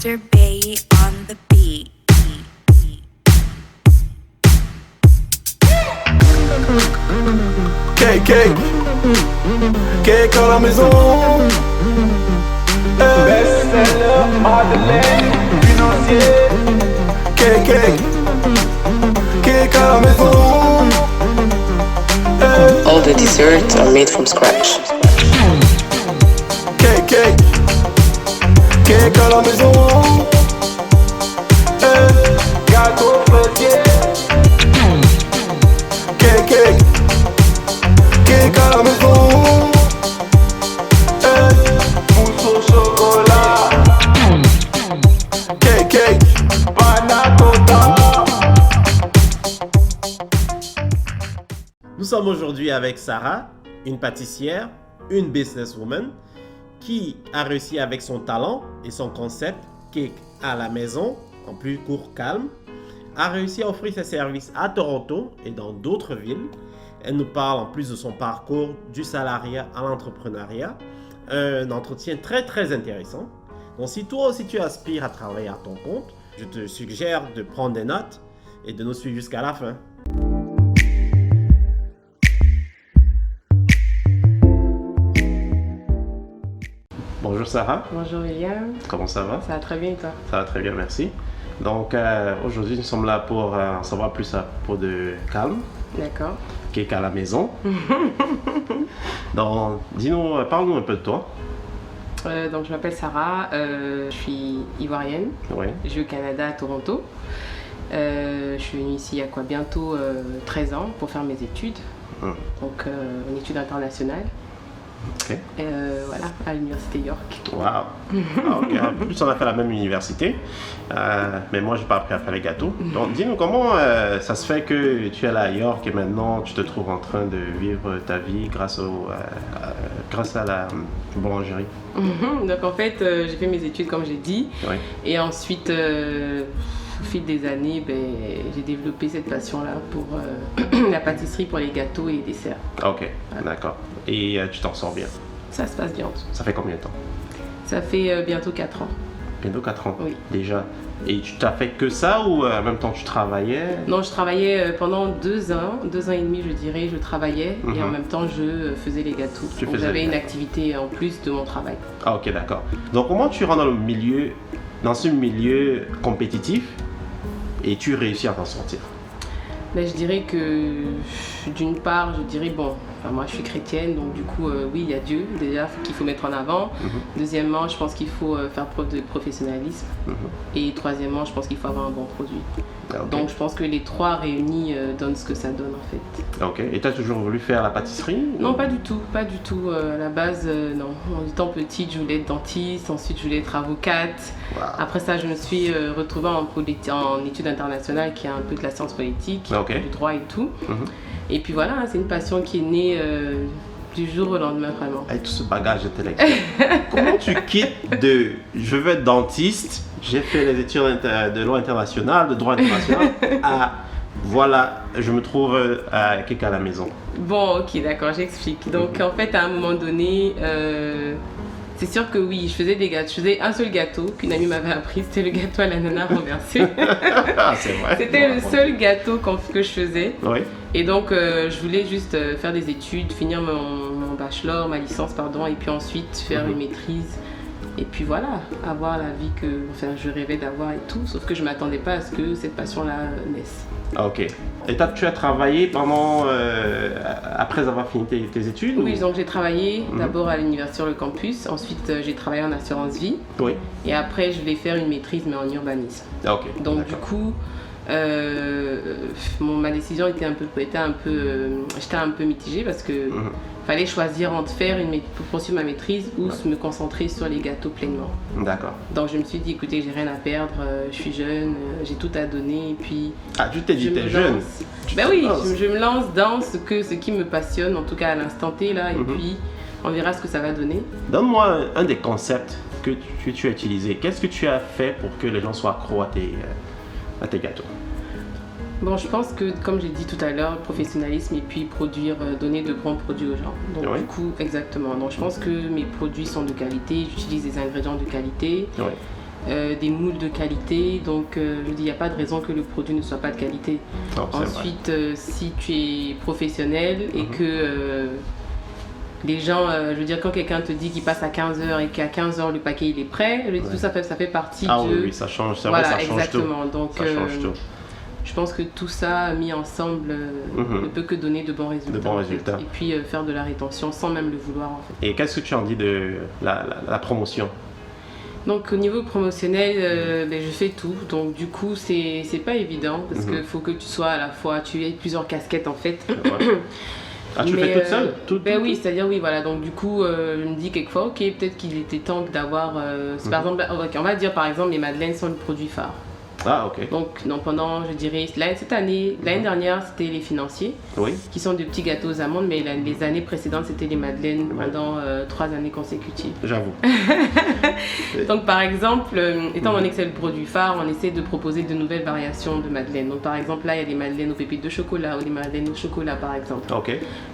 Mr. Bay on the beat. Cake à la maison. Best-seller, Madeleine, financier. Cake à la maison. All the desserts are made from scratch. Cake à la maison. Gâteau fêtier. Cake à la maison. Mousse au chocolat. Cake. Panna cotta. Nous sommes aujourd'hui avec Sarah, une pâtissière, une businesswoman qui a réussi avec son talent et son concept cake à la maison, en plus court calme, a réussi à offrir ses services à Toronto et dans d'autres villes. Elle nous parle en plus de son parcours du salariat à l'entrepreneuriat, un entretien très intéressant. Donc si toi aussi tu aspires à travailler à ton compte, je te suggère de prendre des notes et de nous suivre jusqu'à la fin. Bonjour Sarah, Bonjour William, comment ça va? ça va très bien et toi? Ça va très bien, merci. Donc aujourd'hui nous sommes là pour en savoir plus à propos de Calme, D'accord. cake à la maison. Donc dis-nous, parle-nous un peu de toi. Donc je m'appelle Sarah, je suis ivoirienne, Oui. je vis au Canada à Toronto. Je suis venue ici il y a bientôt 13 ans pour faire mes études, donc une étude internationale. Ok. Voilà, à l'université York. Wow. Ah, ok. En plus on a fait la même université, mais moi j'ai pas appris à faire les gâteaux. Donc dis-nous comment ça se fait que tu es là à York et maintenant tu te trouves en train de vivre ta vie grâce à la boulangerie. Donc en fait, j'ai fait mes études comme j'ai dit, Oui. et ensuite au fil des années, j'ai développé cette passion-là pour la pâtisserie, pour les gâteaux et les desserts. Ok, d'accord. Et tu t'en sors bien. Ça se passe bien. Ça fait combien de temps? Ça fait bientôt 4 ans. Bientôt 4 ans. Oui. Déjà. Et tu t'as fait que ça ou en même temps tu travaillais? Non, je travaillais pendant 2 ans, 2 ans et demi je dirais, je travaillais et en même temps je faisais les gâteaux. Tu Donc faisais j'avais les une gâteaux. activité en plus de mon travail. Ah ok, d'accord. Donc comment tu rentres dans ce milieu compétitif et tu réussis à t'en sortir? Je dirais que d'une part, moi je suis chrétienne, donc du coup oui, il y a Dieu déjà qu'il faut mettre en avant. Deuxièmement, je pense qu'il faut faire preuve de professionnalisme. Et troisièmement, je pense qu'il faut avoir un bon produit. Ah, ok. Donc je pense que les trois réunis donnent ce que ça donne en fait. Ok. Et tu as toujours voulu faire la pâtisserie? Non, pas du tout. À la base, non. En étant petite, je voulais être dentiste, ensuite je voulais être avocate. Wow. Après ça, je me suis retrouvée en études internationales qui est un peu de la science politique, Ok. du droit et tout. Et puis voilà, c'est une passion qui est née du jour au lendemain vraiment. Avec tout ce bagage intellectuel. Comment tu quittes de je veux être dentiste, j'ai fait les études de loi internationale, de droit international, à voilà, je me trouve à cake à la maison? Bon, ok, d'accord, j'explique. Donc en fait, à un moment donné, c'est sûr que oui, je faisais des gâteaux. Je faisais un seul gâteau qu'une amie m'avait appris, c'était le gâteau à l'ananas renversé. Ah, c'est vrai. C'était le seul gâteau que je faisais. Oui. Et donc, je voulais juste faire des études, finir mon bachelor, ma licence, pardon, et puis ensuite faire une maîtrise. Et puis voilà, avoir la vie que je rêvais d'avoir et tout, sauf que je ne m'attendais pas à ce que cette passion-là naisse. Ah, ok. Et tu as travaillé pendant, après avoir fini tes études? Oui, ou... donc j'ai travaillé d'abord à l'université sur le campus, ensuite j'ai travaillé en assurance vie, Oui. et après je voulais faire une maîtrise mais en urbanisme. Ah, ok. Donc du D'accord. coup, ma décision était j'étais un peu mitigée parce que fallait choisir entre pour poursuivre ma maîtrise ou me concentrer sur les gâteaux pleinement. D'accord. Donc je me suis dit, écoutez, j'ai rien à perdre, je suis jeune, j'ai tout à donner et puis... Ah, tu t'es dit, je me t'es jeune. lance. Tu Ben te oui, lances. je me lance dans ce qui me passionne, en tout cas à l'instant T là, et puis on verra ce que ça va donner. Donne-moi un des concepts que tu as utilisé. Qu'est-ce que tu as fait pour que les gens soient accros à tes gâteaux? Bon, je pense que, comme j'ai dit tout à l'heure, professionnalisme et puis donner de bons produits aux gens. Donc Oui. du coup, exactement. Donc je pense que mes produits sont de qualité, j'utilise des ingrédients de qualité. Oui. des moules de qualité. Donc, je dis, il n'y a pas de raison que le produit ne soit pas de qualité. Non, c'est vrai. Ensuite, si tu es professionnel et que les gens, je veux dire, quand quelqu'un te dit qu'il passe à 15h et qu'à 15h le paquet il est prêt, je dis, tout ça fait partie Ah de... oui, ça change, c'est Voilà, vrai, ça change exactement. tout. Donc, Ça change tout. je pense que tout ça mis ensemble ne peut que donner de bons résultats. De bons en fait. résultats. Et puis faire de la rétention sans même le vouloir en fait. Et qu'est-ce que tu en dis de la promotion? Donc au niveau promotionnel, je fais tout. Donc du coup, c'est pas évident parce qu'il faut que tu sois à la fois, tu aies plusieurs casquettes en fait. Ouais. Ah, tu le fais toute seule? Oui, c'est-à-dire oui, voilà. Donc du coup, je me dis quelquefois, ok, peut-être qu'il était temps d'avoir, par exemple, on va dire par exemple, les madeleines sont le produit phare. Ah, ok. Donc pendant, je dirais, cette année, l'année dernière, c'était les financiers, Oui. qui sont des petits gâteaux aux amandes, mais les années précédentes, c'était les madeleines pendant 3 années consécutives. J'avoue. Donc par exemple, étant donné que c'est le produit phare, on essaie de proposer de nouvelles variations de madeleines. Donc par exemple, là, il y a des madeleines aux pépites de chocolat ou des madeleines au chocolat, par exemple. Ok.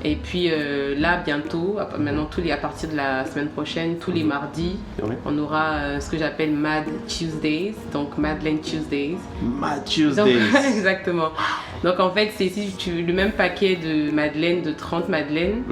Et puis là, bientôt, maintenant, à partir de la semaine prochaine, tous les mardis, Oui. on aura ce que j'appelle Mad Tuesdays, donc Madeleine Tuesdays. Mad Donc, Tuesdays. exactement. Donc en fait, c'est le même paquet de madeleines, de 30 madeleines,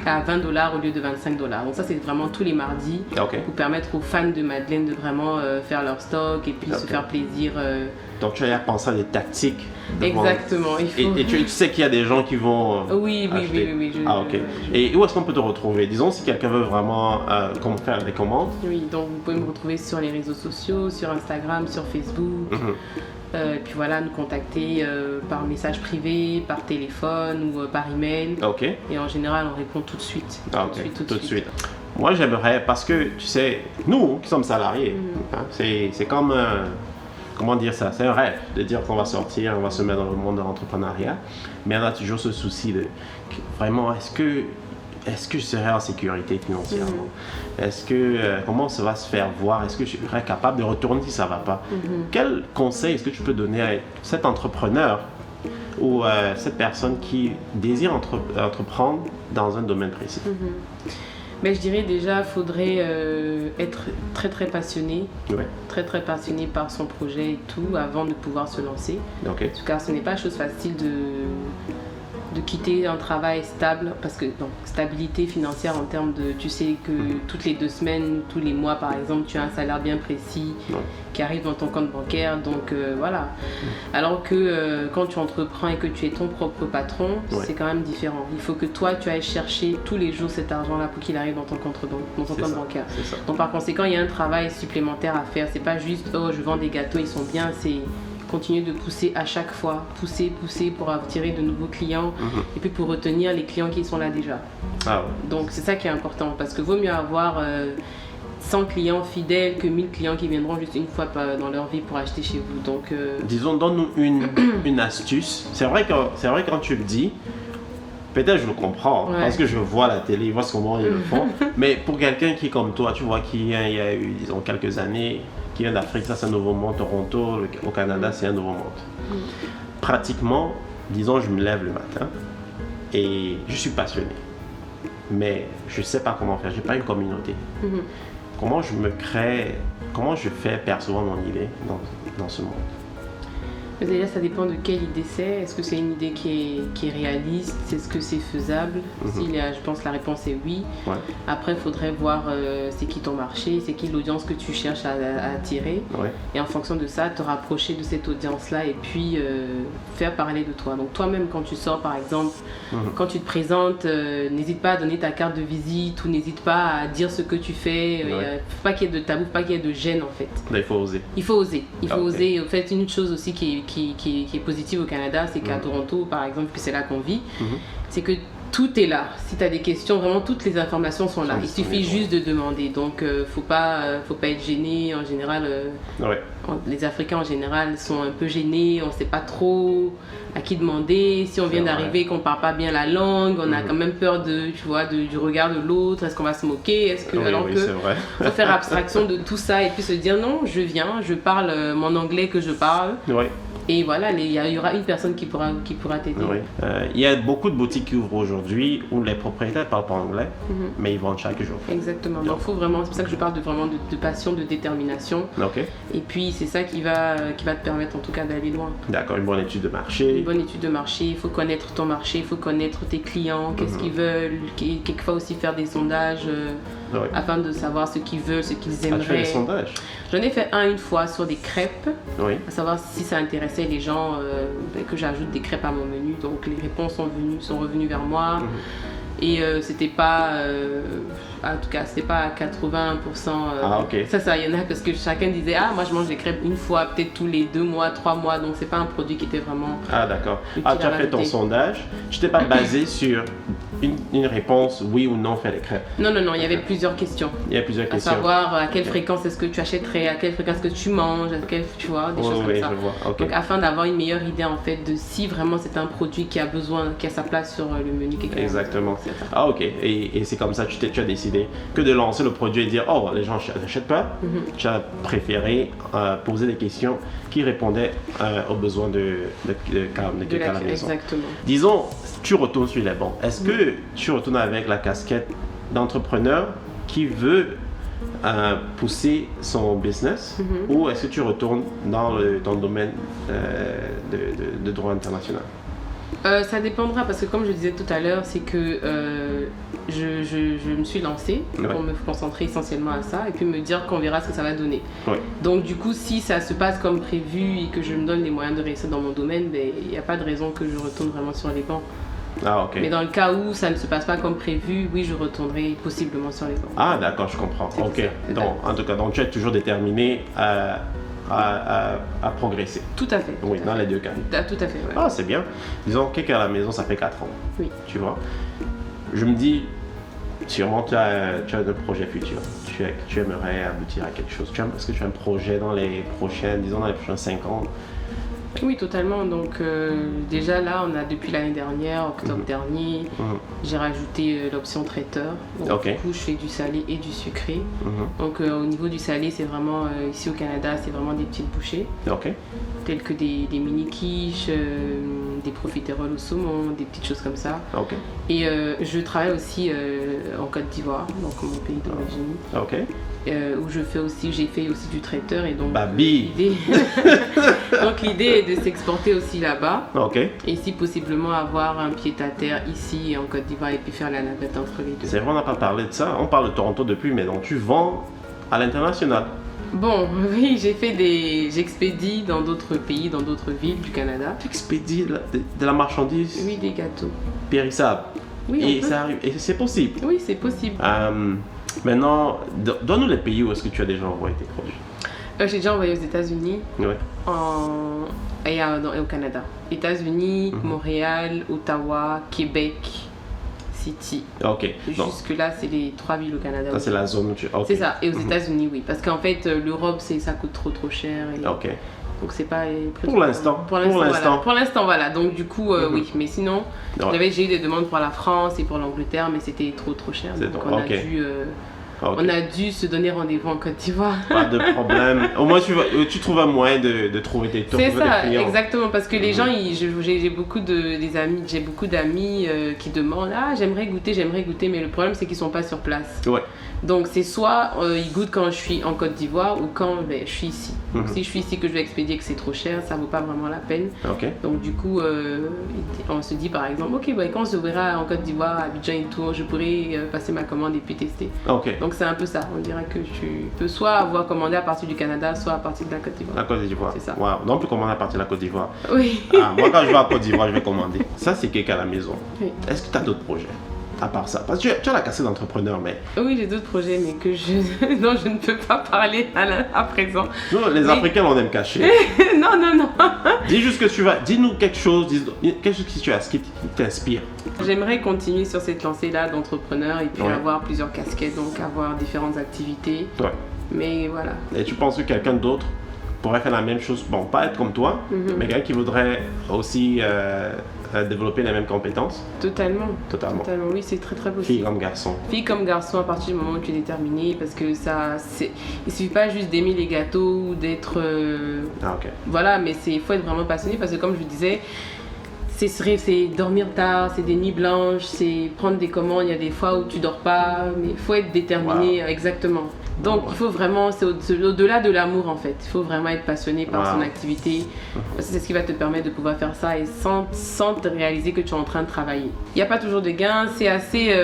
à $20 au lieu de $25. Donc ça, c'est vraiment tous les mardis Ok. pour permettre aux fans de madeleine de vraiment faire leur stock et puis se faire plaisir. Donc tu as pensé à des tactiques. de vente. Exactement. Il faut... Et tu sais qu'il y a des gens qui vont Oui. Ah, ok. Et où est-ce qu'on peut te retrouver? Disons si quelqu'un veut vraiment faire des commandes. Oui, donc vous pouvez me retrouver sur les réseaux sociaux, sur Instagram, sur Facebook. Et puis voilà, nous contacter par message privé, par téléphone ou par email. Ok. Et en général, on répond tout de suite. Ah, ok. Tout de suite. Moi, j'aimerais, parce que tu sais, nous qui sommes salariés, hein, c'est comme comment dire ça? C'est un rêve de dire qu'on va sortir, on va se mettre dans le monde de l'entrepreneuriat. Mais on a toujours ce souci de vraiment, est-ce que je serai en sécurité financièrement? Est-ce que, comment ça va se faire voir? Est-ce que je serai capable de retourner si ça ne va pas? Quel conseil est-ce que tu peux donner à cet entrepreneur ou cette personne qui désire entreprendre dans un domaine précis? Mais je dirais déjà, il faudrait être très très passionné, Ouais. très passionné par son projet et tout avant de pouvoir se lancer. Ok. Car ce n'est pas chose facile de quitter un travail stable, parce que donc, stabilité financière en termes de, tu sais que toutes les 2 semaines, tous les mois par exemple, tu as un salaire bien précis qui arrive dans ton compte bancaire, donc voilà. Alors que quand tu entreprends et que tu es ton propre patron, c'est quand même différent. Il faut que toi tu ailles chercher tous les jours cet argent-là pour qu'il arrive dans ton compte bancaire. C'est ça. Donc par conséquent, il y a un travail supplémentaire à faire. C'est pas juste oh je vends des gâteaux, ils sont bien, c'est continuer de pousser à chaque fois, pousser pour attirer de nouveaux clients et puis pour retenir les clients qui sont là déjà. Ah ouais. Donc c'est ça qui est important parce que vaut mieux avoir 100 clients fidèles que 1000 clients qui viendront juste une fois dans leur vie pour acheter chez vous. Donc disons, donne-nous une astuce. C'est vrai quand tu le dis, peut-être je le comprends parce que je vois la télé, je vois comment ils le font. Mais pour quelqu'un qui est comme toi, tu vois qu'il y a eu disons quelques années, qui vient d'Afrique, ça c'est un nouveau monde. Toronto, au Canada, c'est un nouveau monde. Pratiquement, disons, je me lève le matin et je suis passionné. Mais je ne sais pas comment faire, je n'ai pas une communauté. Comment je fais percevoir mon idée dans ce monde? Déjà, ça dépend de quelle idée c'est. Est-ce que c'est une idée qui est réaliste? Est-ce que c'est faisable? Je pense que la réponse est oui. Ouais. Après, il faudrait voir c'est qui ton marché, c'est qui l'audience que tu cherches à attirer. Ouais. Et en fonction de ça, te rapprocher de cette audience-là et puis faire parler de toi. Donc toi-même, quand tu sors, par exemple, quand tu te présentes, n'hésite pas à donner ta carte de visite ou n'hésite pas à dire ce que tu fais. Faut pas qu'il y ait de tabou, faut pas qu'il y ait de gêne, en fait. Là, il faut oser. Il faut oser. En fait, une chose aussi qui est positive au Canada, c'est qu'à Toronto, par exemple, que c'est là qu'on vit, c'est que tout est là. Si tu as des questions, vraiment toutes les informations sont là. Il suffit juste de demander. Donc, faut pas être gêné. En général, les Africains en général sont un peu gênés. On ne sait pas trop à qui demander. Si on vient d'arriver, qu'on ne parle pas bien la langue, on a quand même peur du regard de l'autre. Est-ce qu'on va se moquer? Faut faire abstraction de tout ça et puis se dire non, je viens, je parle mon anglais que je parle. Et voilà, il y aura une personne qui pourra t'aider. Il y a beaucoup de boutiques qui ouvrent aujourd'hui. aujourd'hui où les propriétaires ne parlent pas anglais, mais ils vendent chaque jour. Exactement. Donc, faut vraiment, c'est pour ça que je parle de passion, de détermination. Ok, Et puis, c'est ça qui va te permettre en tout cas d'aller loin. d'accord, une bonne étude de marché. Une bonne étude de marché, il faut connaître ton marché, il faut connaître tes clients, qu'est-ce qu'ils veulent, quelquefois aussi faire des sondages Ouais. afin de savoir ce qu'ils veulent, ce qu'ils Ah, tu fais aimeraient. des sondages? J'en ai fait une fois sur des crêpes, Oui. à savoir si ça intéressait les gens que j'ajoute des crêpes à mon menu. Donc les réponses sont revenues vers moi. Et c'était pas, en tout cas, c'était pas à 80%. Ah, ok. Ça, il y en a parce que chacun disait, ah, moi je mange des crêpes une fois, peut-être tous les 2 mois, 3 mois. Donc c'est pas un produit qui était vraiment. Ah, d'accord. Utile Ah, tu à as fait ton rajouter. sondage. Tu t'es pas basé sur une réponse oui ou non, fais les crêpes. Non, il y avait plusieurs questions. Il y a plusieurs À questions. savoir à quelle fréquence est-ce que tu achèterais, à quelle fréquence est-ce que tu manges, tu vois, des Oui, choses comme oui, ça. je vois. Ok. Donc afin d'avoir une meilleure idée en fait de si vraiment c'est un produit qui a sa place sur le menu quelque Exactement. C'est ça. Ah, ok. Et c'est comme ça que tu as décidé que de lancer le produit et dire, oh, les gens n'achètent pas. Tu as préféré poser des questions qui répondaient aux besoins de quelqu'un à la maison. Exactement. Disons, tu retournes sur les bancs. Est-ce que tu retournes avec la casquette d'entrepreneur qui veut pousser son business ou est-ce que tu retournes dans le domaine de droit international? Ça dépendra parce que comme je disais tout à l'heure, c'est que je me suis lancée pour me concentrer essentiellement à ça et puis me dire qu'on verra ce que ça va donner. Ouais. Donc du coup, si ça se passe comme prévu et que je me donne les moyens de réussir dans mon domaine, il n'y a pas de raison que je retourne vraiment sur les bancs. Ah, ok. Mais dans le cas où ça ne se passe pas comme prévu, oui, je retournerai possiblement sur les bancs. Ah, d'accord, je comprends. C'est Ok. ça. Donc, en tout cas, donc, tu es toujours déterminé à progresser. Tout à fait. Oui, dans les deux cas. Tout à fait, ouais. Ah, c'est bien. Disons, quelqu'un à la maison, ça fait 4 ans. Oui. Tu vois. Je me dis, sûrement, tu as un projet futur. Tu aimerais aboutir à quelque chose. Est-ce que tu as un projet dans les prochains 5 ans? Oui, totalement. Donc déjà là, on a depuis l'année dernière, octobre dernier, j'ai rajouté l'option traiteur. Donc Ok. du coup, je fais du salé et du sucré. Donc au niveau du salé, c'est vraiment, ici au Canada, c'est vraiment des petites bouchées, Ok. telles que des mini quiches, des profiteroles au saumon, des petites choses comme ça. Ok. Et je travaille aussi en Côte d'Ivoire, donc mon pays d'origine. Ok. Où j'ai fait aussi du traiteur et donc Babi. donc l'idée est de s'exporter aussi là-bas Ok. et si possiblement avoir un pied-à-terre ici en Côte d'Ivoire et puis faire la navette entre les deux. C'est vrai, on n'a pas parlé de ça. On parle de Toronto depuis, mais donc tu vends à l'international. Bon, oui, j'expédie dans d'autres pays, dans d'autres villes du Canada. Tu expédies de la marchandise Oui, des gâteaux. périssable. Oui, Et on peut. ça arrive. Et c'est possible. Oui, c'est possible. Maintenant, donne-nous les pays où est-ce que tu as déjà envoyé tes produits. J'ai déjà envoyé aux États-Unis Ouais. et au Canada. États-Unis, Montréal, Ottawa, Québec, City. Ok. Donc, Jusque-là, c'est les 3 villes au Canada. ça c'est la zone où tu. Ok. C'est ça. Et aux États-Unis, oui. Parce qu'en fait, l'Europe, ça coûte trop cher. Et Ok. donc, c'est pas. Pour l'instant. Pour l'instant, voilà. Donc, du coup, oui. Mais sinon, Ouais. j'ai eu des demandes pour la France et pour l'Angleterre, mais c'était trop cher. C'est Donc, donc- on, ok. Ok. on a dû se donner rendez-vous en Côte d'Ivoire. Pas de problème. Au moins, tu trouves un moyen de trouver tes C'est ça, clients. exactement, parce que les gens, j'ai beaucoup d'amis qui demandent, ah, j'aimerais goûter, mais le problème c'est qu'ils sont pas sur place. Ouais. Donc c'est soit ils goûtent quand je suis en Côte d'Ivoire ou quand je suis ici. Donc si je suis ici que je vais expédier que c'est trop cher, ça vaut pas vraiment la peine. Ok. Donc du coup, on se dit par exemple, ok, quand on se verra en Côte d'Ivoire, à Abidjan et tout, je pourrais passer ma commande et puis tester. Ok. Donc c'est un peu ça, on dirait que tu peux soit avoir commandé à partir du Canada, soit à partir de la Côte d'Ivoire. La Côte d'Ivoire. C'est ça. Wow. Donc, on peut commander à partir de la Côte d'Ivoire. Oui. Ah, moi, quand je vais à Côte d'Ivoire, je vais commander. Ça, c'est quelqu'un à la maison. Oui. Est-ce que tu as d'autres projets à part ça? Parce que tu as la casquette d'entrepreneur, mais Oui, j'ai d'autres projets, mais dont je ne peux pas parler à présent. nous, les Oui. Africains, on aime cacher. Non. Dis juste que tu vas. Dis-nous quelque chose. Quelque chose qui t'inspire. J'aimerais continuer sur cette lancée-là d'entrepreneur et puis Ouais. avoir plusieurs casquettes, donc avoir différentes activités. Ouais. Mais voilà. Et tu penses que quelqu'un d'autre pourrait faire la même chose? Bon, pas être comme toi, mais quelqu'un qui voudrait aussi développer les mêmes compétences? Totalement. Totalement. Oui, c'est très Fille possible. comme garçon. Fille comme garçon, à partir du moment où tu es déterminé, parce que il suffit pas juste d'aimer les gâteaux ou d'être. Ah, ok. Voilà, mais il faut être vraiment passionné parce que comme je vous disais, c'est dormir tard, c'est des nuits blanches, c'est prendre des commandes. Il y a des fois où tu dors pas, mais il faut être déterminé. Exactement. Donc il faut vraiment, c'est au-delà de l'amour en fait. Il faut vraiment être passionné par son activité. Parce que c'est ce qui va te permettre de pouvoir faire ça et sans te réaliser que tu es en train de travailler. Il n'y a pas toujours de gains, c'est assez,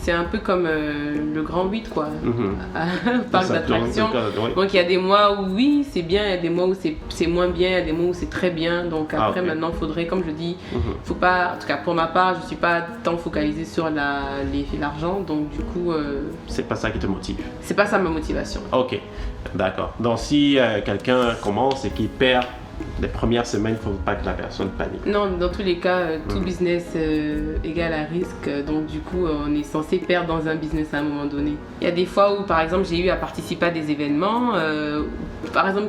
c'est un peu comme le grand 8 quoi, parc d'attraction. Donc il y a des mois où oui c'est bien, il y a des mois où c'est moins bien, il y a des mois où c'est très bien. Donc après maintenant il faudrait, comme je dis, faut pas, en tout cas pour ma part, je suis pas tant focalisée sur l'argent. Donc du coup, c'est pas ça qui te motive. C'est pas ça ma motivation. Ok, d'accord. Donc si quelqu'un commence et qu'il perd les premières semaines, il ne faut pas que la personne panique. Non, dans tous les cas, tout business égale à risque. Donc du coup, on est censé perdre dans un business à un moment donné. Il y a des fois où, par exemple, j'ai eu à participer à des événements, par exemple,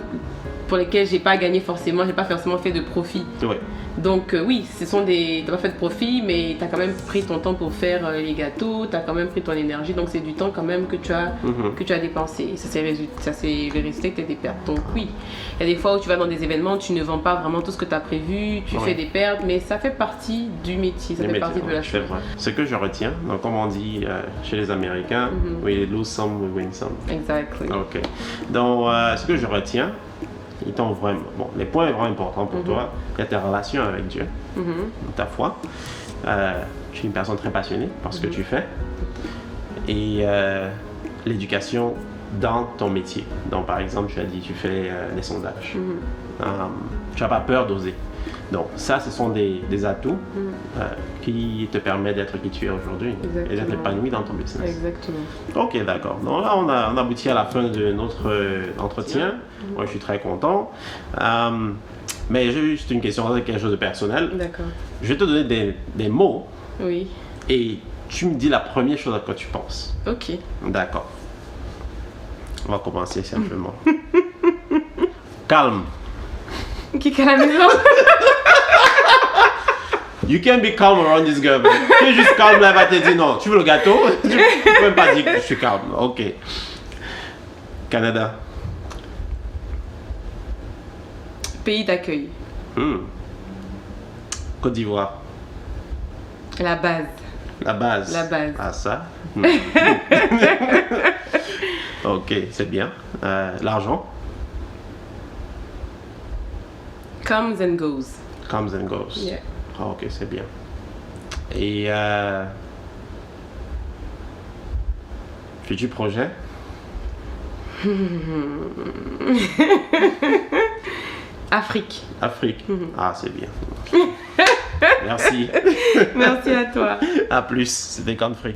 pour lesquels j'ai pas gagné forcément, j'ai pas forcément fait de profit. Ouais. Donc oui, t'as pas fait de profit, mais tu as quand même pris ton temps pour faire les gâteaux, tu as quand même pris ton énergie, donc c'est du temps quand même que tu as dépensé. Et ça s'est vérifié que tu as des pertes. Donc oui, il y a des fois où tu vas dans des événements, tu ne vends pas vraiment tout ce que tu as prévu, tu fais des pertes, mais ça fait partie du métier, ça fait partie de la chose. C'est vrai. Ce que je retiens, donc comme on dit chez les Américains, we lose some, we win some. Exactly. Ok. Donc ce que je retiens, les points vraiment importants pour toi, il y a tes relations avec Dieu, ta foi. Tu es une personne très passionnée par ce que tu fais. Et l'éducation dans ton métier. Donc, par exemple, tu as dit, tu fais les sondages. Tu n'as pas peur d'oser. Donc, ça, ce sont des atouts qui te permettent d'être qui tu es aujourd'hui et d'être épanoui dans ton business. Exactement. Ok, d'accord. Donc là, on aboutit à la fin de notre entretien. Moi, je suis très content. Mais j'ai juste une question, c'est quelque chose de personnel. D'accord. Je vais te donner des mots. Oui. Et tu me dis la première chose à quoi tu penses. Ok. D'accord. On va commencer simplement. Calme. Qui est à la maison? You can be calm around this girl. Tu es juste calme là, elle va te dire non. Tu veux le gâteau? Tu peux même pas dire que je suis calme. Ok. Canada. Pays d'accueil. Côte d'Ivoire. La base. La base. La base. Ah ça. Ok, c'est bien. L'argent. Comes and goes. Comes and goes. Yeah. Ah, ok, c'est bien. Et futur projet? Afrique. Afrique. Ah, c'est bien. Merci. Merci à toi. À plus. C'était Confree.